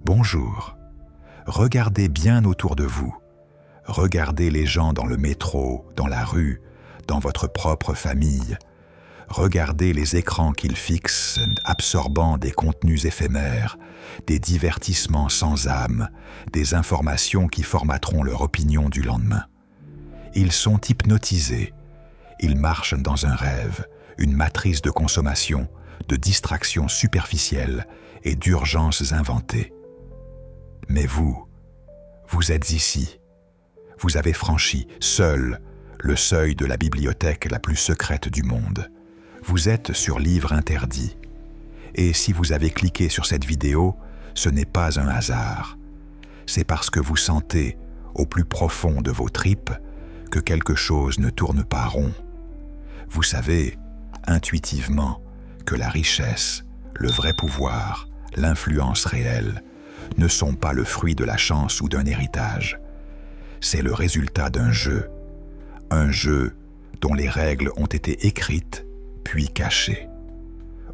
Bonjour. Regardez bien autour de vous. Regardez les gens dans le métro, dans la rue, dans votre propre famille. Regardez les écrans qu'ils fixent, absorbant des contenus éphémères, des divertissements sans âme, des informations qui formateront leur opinion du lendemain. Ils sont hypnotisés. Ils marchent dans un rêve, une matrice de consommation, de distractions superficielles et d'urgences inventées. Mais vous êtes ici. Vous avez franchi, seul, le seuil de la bibliothèque la plus secrète du monde. Vous êtes sur Livre interdit. Et si vous avez cliqué sur cette vidéo, ce n'est pas un hasard. C'est parce que vous sentez, au plus profond de vos tripes, que quelque chose ne tourne pas rond. Vous savez, intuitivement, que la richesse, le vrai pouvoir, l'influence réelle, ne sont pas le fruit de la chance ou d'un héritage. C'est le résultat d'un jeu dont les règles ont été écrites puis cachées.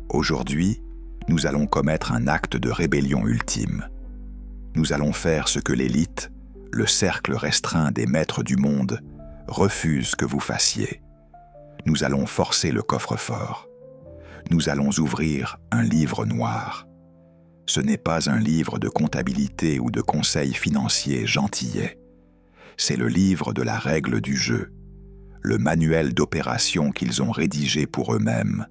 Aujourd'hui, nous allons commettre un acte de rébellion ultime. Nous allons faire ce que l'élite, le cercle restreint des maîtres du monde, refuse que vous fassiez. Nous allons forcer le coffre-fort. Nous allons ouvrir un livre noir. Ce n'est pas un livre de comptabilité ou de conseils financiers gentillets. C'est le livre de la règle du jeu, le manuel d'opération qu'ils ont rédigé pour eux-mêmes,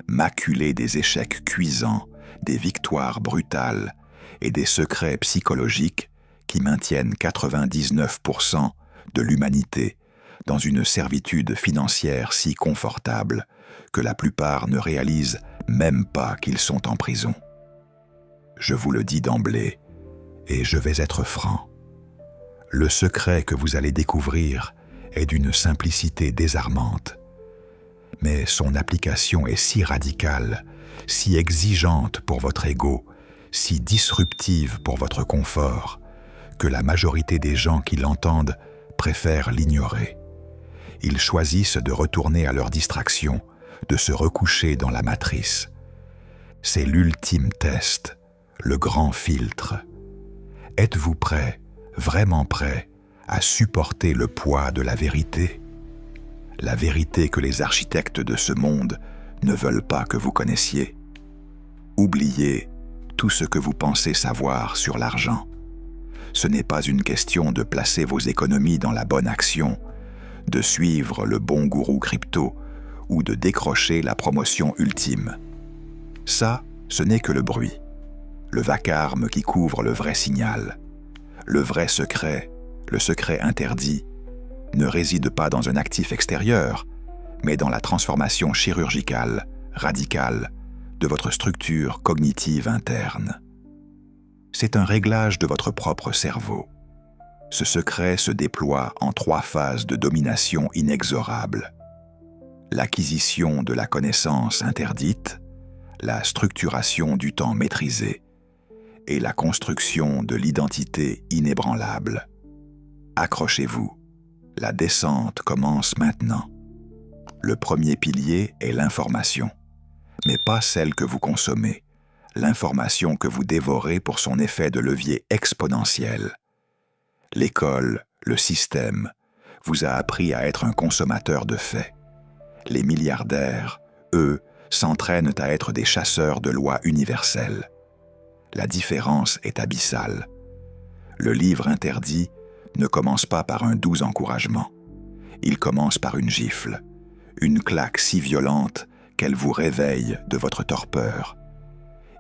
maculé des échecs cuisants, des victoires brutales et des secrets psychologiques qui maintiennent 99% de l'humanité dans une servitude financière si confortable que la plupart ne réalisent même pas qu'ils sont en prison. Je vous le dis d'emblée, et je vais être franc. Le secret que vous allez découvrir est d'une simplicité désarmante. Mais son application est si radicale, si exigeante pour votre ego, si disruptive pour votre confort, que la majorité des gens qui l'entendent préfèrent l'ignorer. Ils choisissent de retourner à leur distraction, de se recoucher dans la matrice. C'est l'ultime test, le grand filtre. Êtes-vous prêt, vraiment prêt, à supporter le poids de la vérité? La vérité que les architectes de ce monde ne veulent pas que vous connaissiez. Oubliez tout ce que vous pensez savoir sur l'argent. Ce n'est pas une question de placer vos économies dans la bonne action, de suivre le bon gourou crypto ou de décrocher la promotion ultime. Ça, ce n'est que le bruit, le vacarme qui couvre le vrai signal. Le vrai secret, le secret interdit, ne réside pas dans un actif extérieur, mais dans la transformation chirurgicale, radicale, de votre structure cognitive interne. C'est un réglage de votre propre cerveau. Ce secret se déploie en 3 phases de domination inexorable. L'acquisition de la connaissance interdite, la structuration du temps maîtrisé et la construction de l'identité inébranlable. Accrochez-vous, la descente commence maintenant. Le premier pilier est l'information, mais pas celle que vous consommez, l'information que vous dévorez pour son effet de levier exponentiel. L'école, le système, vous a appris à être un consommateur de faits. Les milliardaires, eux, s'entraînent à être des chasseurs de lois universelles. La différence est abyssale. Le livre interdit ne commence pas par un doux encouragement. Il commence par une gifle, une claque si violente qu'elle vous réveille de votre torpeur.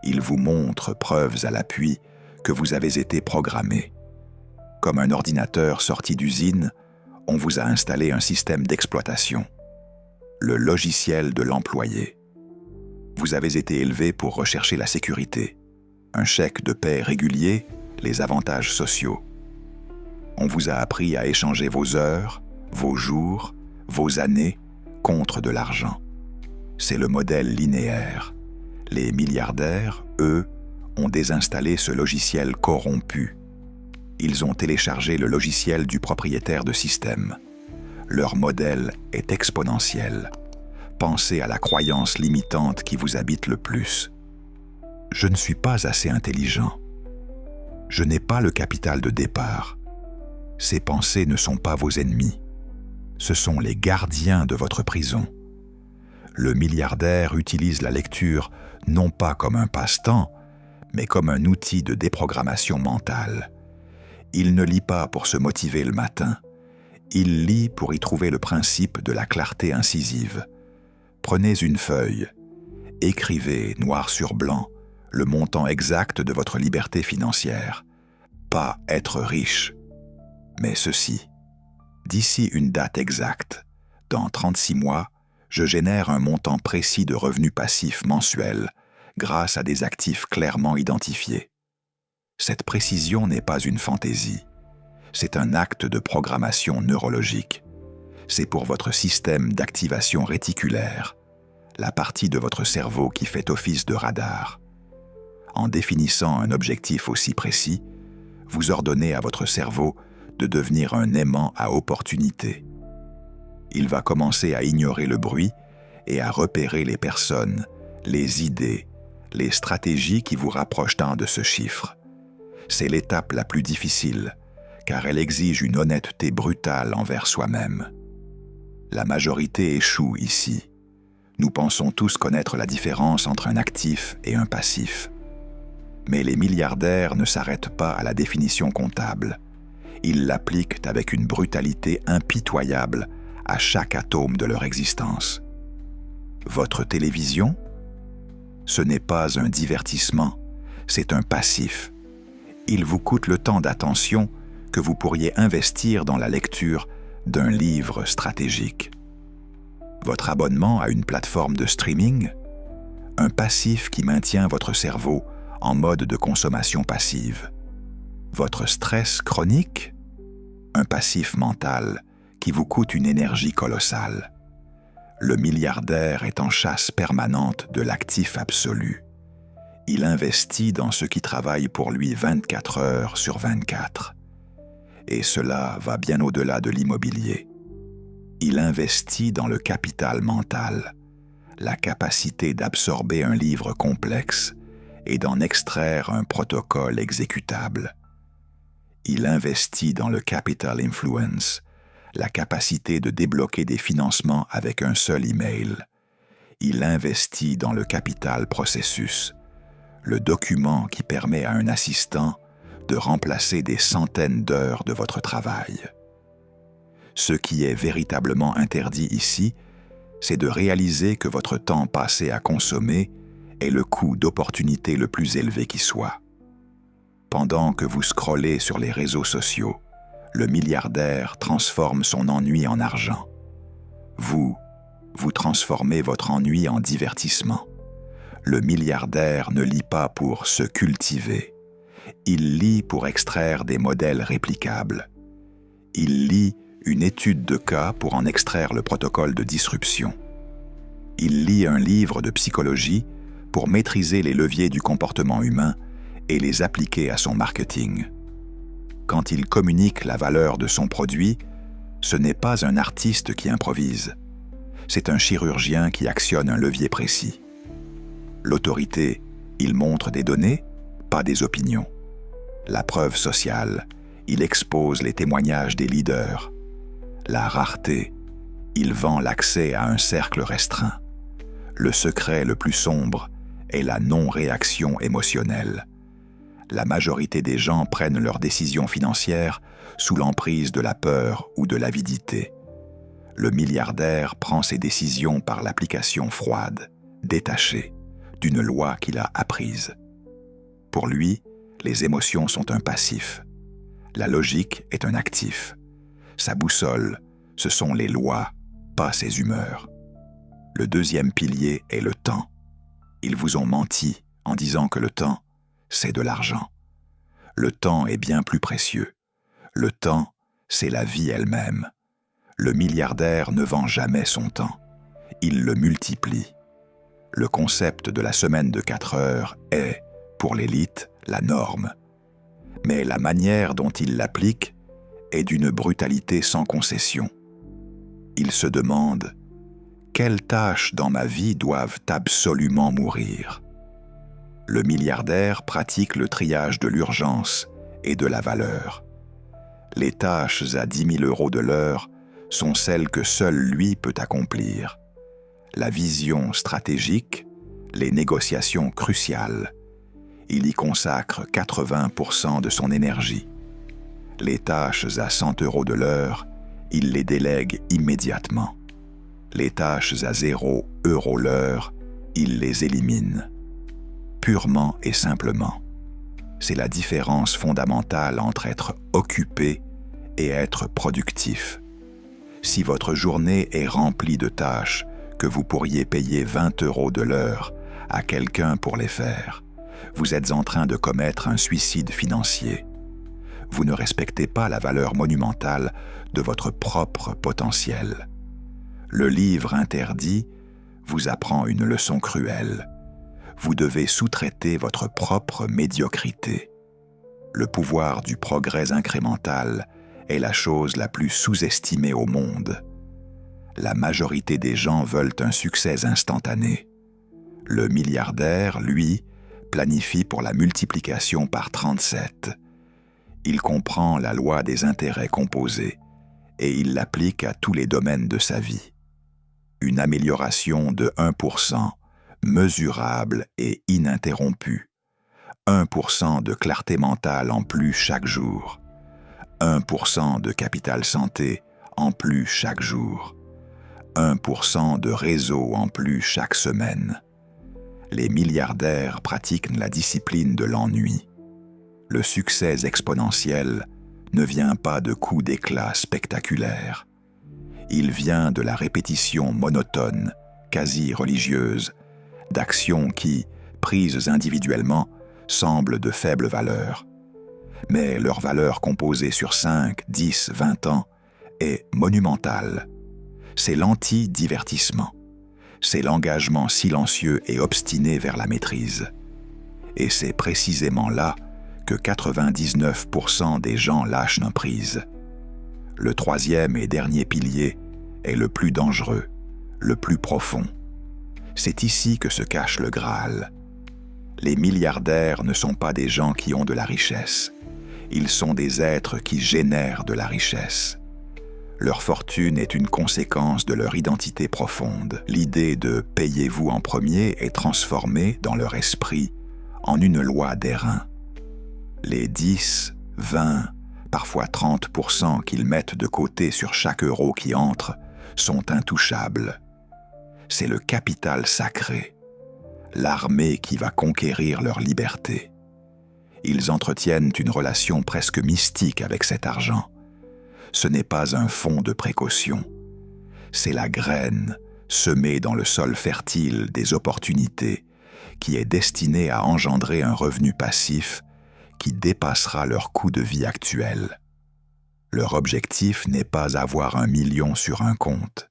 Il vous montre, preuves à l'appui, que vous avez été programmé. Comme un ordinateur sorti d'usine, on vous a installé un système d'exploitation, le logiciel de l'employé. Vous avez été élevé pour rechercher la sécurité, un chèque de paie régulier, les avantages sociaux. On vous a appris à échanger vos heures, vos jours, vos années contre de l'argent. C'est le modèle linéaire. Les milliardaires, eux, ont désinstallé ce logiciel corrompu. Ils ont téléchargé le logiciel du propriétaire de système. Leur modèle est exponentiel. Pensez à la croyance limitante qui vous habite le plus. Je ne suis pas assez intelligent. Je n'ai pas le capital de départ. Ces pensées ne sont pas vos ennemis. Ce sont les gardiens de votre prison. Le milliardaire utilise la lecture non pas comme un passe-temps, mais comme un outil de déprogrammation mentale. Il ne lit pas pour se motiver le matin. Il lit pour y trouver le principe de la clarté incisive. Prenez une feuille. Écrivez noir sur blanc le montant exact de votre liberté financière. Pas être riche, mais ceci. D'ici une date exacte, dans 36 mois, je génère un montant précis de revenus passifs mensuels grâce à des actifs clairement identifiés. Cette précision n'est pas une fantaisie. C'est un acte de programmation neurologique. C'est pour votre système d'activation réticulaire, la partie de votre cerveau qui fait office de radar. En définissant un objectif aussi précis, vous ordonnez à votre cerveau de devenir un aimant à opportunité. Il va commencer à ignorer le bruit et à repérer les personnes, les idées, les stratégies qui vous rapprochent tant de ce chiffre. C'est l'étape la plus difficile, car elle exige une honnêteté brutale envers soi-même. La majorité échoue ici. Nous pensons tous connaître la différence entre un actif et un passif. Mais les milliardaires ne s'arrêtent pas à la définition comptable. Ils l'appliquent avec une brutalité impitoyable à chaque atome de leur existence. Votre télévision? Ce n'est pas un divertissement, c'est un passif. Il vous coûte le temps d'attention que vous pourriez investir dans la lecture d'un livre stratégique. Votre abonnement à une plateforme de streaming? Un passif qui maintient votre cerveau en mode de consommation passive. Votre stress chronique? Un passif mental qui vous coûte une énergie colossale. Le milliardaire est en chasse permanente de l'actif absolu. Il investit dans ce qui travaille pour lui 24 heures sur 24. Et cela va bien au-delà de l'immobilier. Il investit dans le capital mental, la capacité d'absorber un livre complexe et d'en extraire un protocole exécutable. Il investit dans le capital influence, la capacité de débloquer des financements avec un seul email. Il investit dans le capital processus, le document qui permet à un assistant de remplacer des centaines d'heures de votre travail. Ce qui est véritablement interdit ici, c'est de réaliser que votre temps passé à consommer est le coût d'opportunité le plus élevé qui soit. Pendant que vous scrollez sur les réseaux sociaux, le milliardaire transforme son ennui en argent. Vous transformez votre ennui en divertissement. Le milliardaire ne lit pas pour se cultiver. Il lit pour extraire des modèles réplicables. Il lit une étude de cas pour en extraire le protocole de disruption. Il lit un livre de psychologie pour maîtriser les leviers du comportement humain et les appliquer à son marketing. Quand il communique la valeur de son produit, ce n'est pas un artiste qui improvise. C'est un chirurgien qui actionne un levier précis. L'autorité, il montre des données, pas des opinions. La preuve sociale, il expose les témoignages des leaders. La rareté, il vend l'accès à un cercle restreint. Le secret le plus sombre est la non-réaction émotionnelle. La majorité des gens prennent leurs décisions financières sous l'emprise de la peur ou de l'avidité. Le milliardaire prend ses décisions par l'application froide, détachée, d'une loi qu'il a apprise. Pour lui, les émotions sont un passif. La logique est un actif. Sa boussole, ce sont les lois, pas ses humeurs. Le deuxième pilier est le temps. Ils vous ont menti en disant que le temps, c'est de l'argent. Le temps est bien plus précieux. Le temps, c'est la vie elle-même. Le milliardaire ne vend jamais son temps. Il le multiplie. Le concept de la semaine de 4 heures est, pour l'élite, la norme. Mais la manière dont il l'applique est d'une brutalité sans concession. Il se demande « Quelles tâches dans ma vie doivent absolument mourir ?» Le milliardaire pratique le triage de l'urgence et de la valeur. Les tâches à 10 000 € de l'heure sont celles que seul lui peut accomplir. La vision stratégique, les négociations cruciales. Il y consacre 80% de son énergie. Les tâches à 100 € de l'heure, il les délègue immédiatement. Les tâches à 0 € l'heure, il les élimine. Purement et simplement. C'est la différence fondamentale entre être occupé et être productif. Si votre journée est remplie de tâches que vous pourriez payer 20 € de l'heure à quelqu'un pour les faire, vous êtes en train de commettre un suicide financier. Vous ne respectez pas la valeur monumentale de votre propre potentiel. Le livre interdit vous apprend une leçon cruelle. Vous devez sous-traiter votre propre médiocrité. Le pouvoir du progrès incrémental est la chose la plus sous-estimée au monde. La majorité des gens veulent un succès instantané. Le milliardaire, lui, planifie pour la multiplication par 37. Il comprend la loi des intérêts composés et il l'applique à tous les domaines de sa vie. Une amélioration de 1%, mesurable et ininterrompue. 1% de clarté mentale en plus chaque jour. 1% de capital santé en plus chaque jour. 1% de réseau en plus chaque semaine. Les milliardaires pratiquent la discipline de l'ennui. Le succès exponentiel ne vient pas de coups d'éclat spectaculaires. Il vient de la répétition monotone, quasi religieuse, d'actions qui, prises individuellement, semblent de faible valeur. Mais leur valeur composée sur 5, 10, 20 ans est monumentale. C'est l'anti-divertissement. C'est l'engagement silencieux et obstiné vers la maîtrise. Et c'est précisément là que 99% des gens lâchent l'emprise. Le troisième et dernier pilier est le plus dangereux, le plus profond. C'est ici que se cache le Graal. Les milliardaires ne sont pas des gens qui ont de la richesse. Ils sont des êtres qui génèrent de la richesse. Leur fortune est une conséquence de leur identité profonde. L'idée de « payez-vous en premier » est transformée dans leur esprit en une loi d'airain. Les 10, 20, parfois 30% qu'ils mettent de côté sur chaque euro qui entre sont intouchables. C'est le capital sacré, l'armée qui va conquérir leur liberté. Ils entretiennent une relation presque mystique avec cet argent. Ce n'est pas un fonds de précaution. C'est la graine semée dans le sol fertile des opportunités qui est destinée à engendrer un revenu passif qui dépassera leur coût de vie actuel. Leur objectif n'est pas avoir 1 million sur un compte.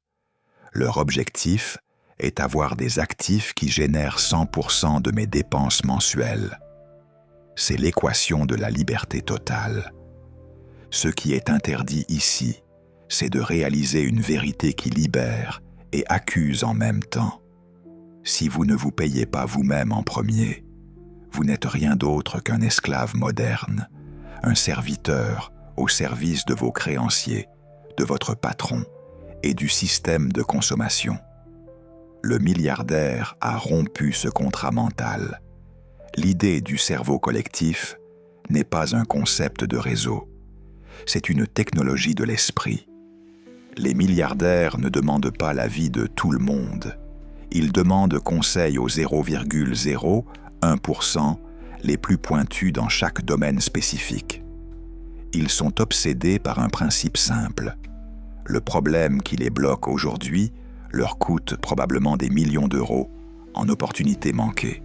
Leur objectif est avoir des actifs qui génèrent 100% de mes dépenses mensuelles. C'est l'équation de la liberté totale. Ce qui est interdit ici, c'est de réaliser une vérité qui libère et accuse en même temps. Si vous ne vous payez pas vous-même en premier, vous n'êtes rien d'autre qu'un esclave moderne, un serviteur au service de vos créanciers, de votre patron et du système de consommation. Le milliardaire a rompu ce contrat mental. L'idée du cerveau collectif n'est pas un concept de réseau. C'est une technologie de l'esprit. Les milliardaires ne demandent pas l'avis de tout le monde. Ils demandent conseil aux 0,01% les plus pointus dans chaque domaine spécifique. Ils sont obsédés par un principe simple. Le problème qui les bloque aujourd'hui leur coûte probablement des millions d'euros en opportunités manquées.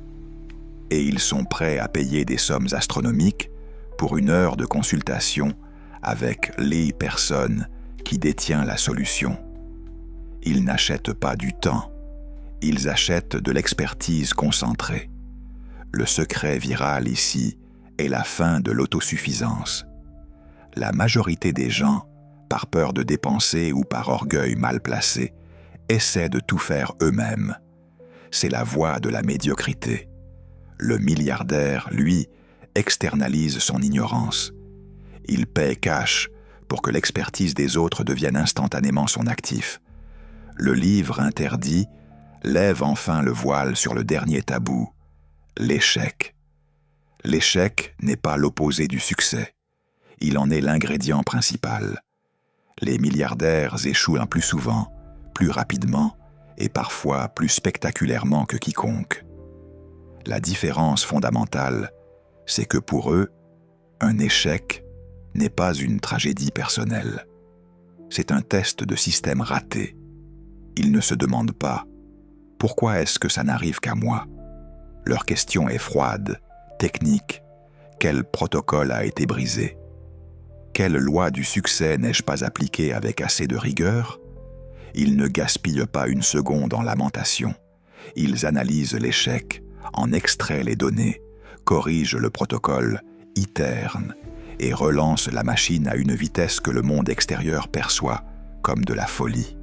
Et ils sont prêts à payer des sommes astronomiques pour 1 heure de consultation avec les personnes qui détient la solution. Ils n'achètent pas du temps, ils achètent de l'expertise concentrée. Le secret viral ici est la fin de l'autosuffisance. La majorité des gens, par peur de dépenser ou par orgueil mal placé, essaient de tout faire eux-mêmes. C'est la voie de la médiocrité. Le milliardaire, lui, externalise son ignorance. Il paie cash pour que l'expertise des autres devienne instantanément son actif. Le livre interdit lève enfin le voile sur le dernier tabou, l'échec. L'échec n'est pas l'opposé du succès. Il en est l'ingrédient principal. Les milliardaires échouent le plus souvent, plus rapidement et parfois plus spectaculairement que quiconque. La différence fondamentale, c'est que pour eux, un échec n'est pas une tragédie personnelle. C'est un test de système raté. Ils ne se demandent pas « Pourquoi est-ce que ça n'arrive qu'à moi ?» Leur question est froide, technique. Quel protocole a été brisé? Quelle loi du succès n'ai-je pas appliquée avec assez de rigueur? Ils ne gaspillent pas une seconde en lamentation. Ils analysent l'échec, en extraient les données, corrigent le protocole, iternent et relancent la machine à une vitesse que le monde extérieur perçoit comme de la folie.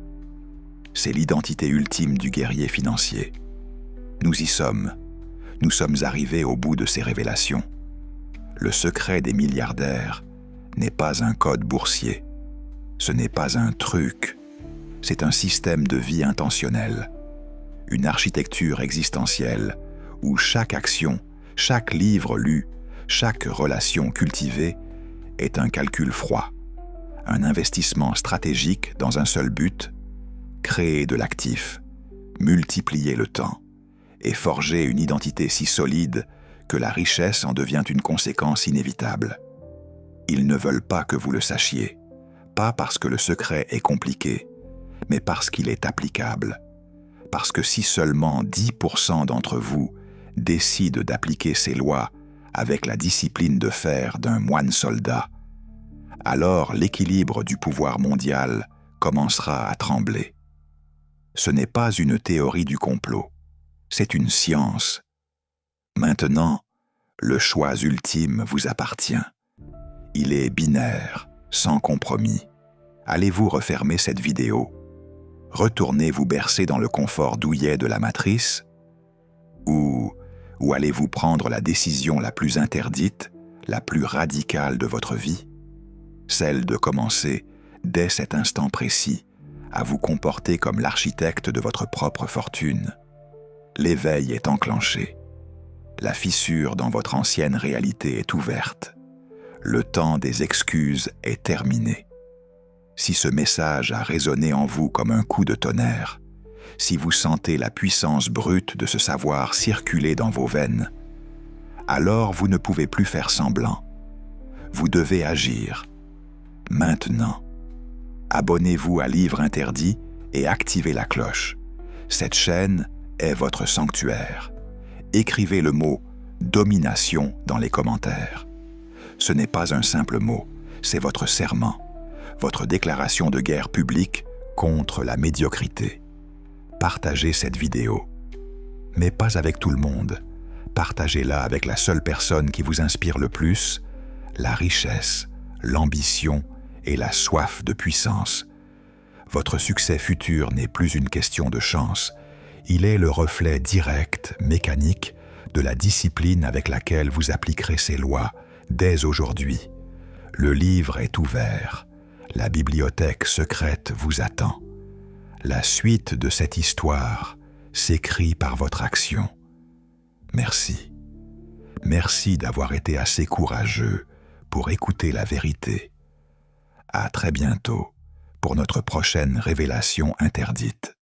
C'est l'identité ultime du guerrier financier. Nous y sommes. Nous sommes arrivés au bout de ces révélations. Le secret des milliardaires n'est pas un code boursier. Ce n'est pas un truc. C'est un système de vie intentionnel. Une architecture existentielle où chaque action, chaque livre lu, chaque relation cultivée est un calcul froid, un investissement stratégique dans un seul but, créer de l'actif, multiplier le temps et forger une identité si solide que la richesse en devient une conséquence inévitable. Ils ne veulent pas que vous le sachiez, pas parce que le secret est compliqué, mais parce qu'il est applicable. Parce que si seulement 10% d'entre vous décident d'appliquer ces lois avec la discipline de fer d'un moine soldat, alors l'équilibre du pouvoir mondial commencera à trembler. Ce n'est pas une théorie du complot, c'est une science. Maintenant, le choix ultime vous appartient. Il est binaire, sans compromis. Allez-vous refermer cette vidéo? Retournez vous bercer dans le confort douillet de la matrice? Ou allez-vous prendre la décision la plus interdite, la plus radicale de votre vie? Celle de commencer, dès cet instant précis, à vous comporter comme l'architecte de votre propre fortune. L'éveil est enclenché. La fissure dans votre ancienne réalité est ouverte. Le temps des excuses est terminé. Si ce message a résonné en vous comme un coup de tonnerre, si vous sentez la puissance brute de ce savoir circuler dans vos veines, alors vous ne pouvez plus faire semblant. Vous devez agir. Maintenant. Abonnez-vous à Livre Interdit et activez la cloche. Cette chaîne est votre sanctuaire. Écrivez le mot « domination » dans les commentaires. Ce n'est pas un simple mot, c'est votre serment, votre déclaration de guerre publique contre la médiocrité. Partagez cette vidéo. Mais pas avec tout le monde. Partagez-la avec la seule personne qui vous inspire le plus, la richesse, l'ambition et la soif de puissance. Votre succès futur n'est plus une question de chance. Il est le reflet direct, mécanique, de la discipline avec laquelle vous appliquerez ces lois dès aujourd'hui. Le livre est ouvert. La bibliothèque secrète vous attend. La suite de cette histoire s'écrit par votre action. Merci. Merci d'avoir été assez courageux pour écouter la vérité. À très bientôt pour notre prochaine révélation interdite.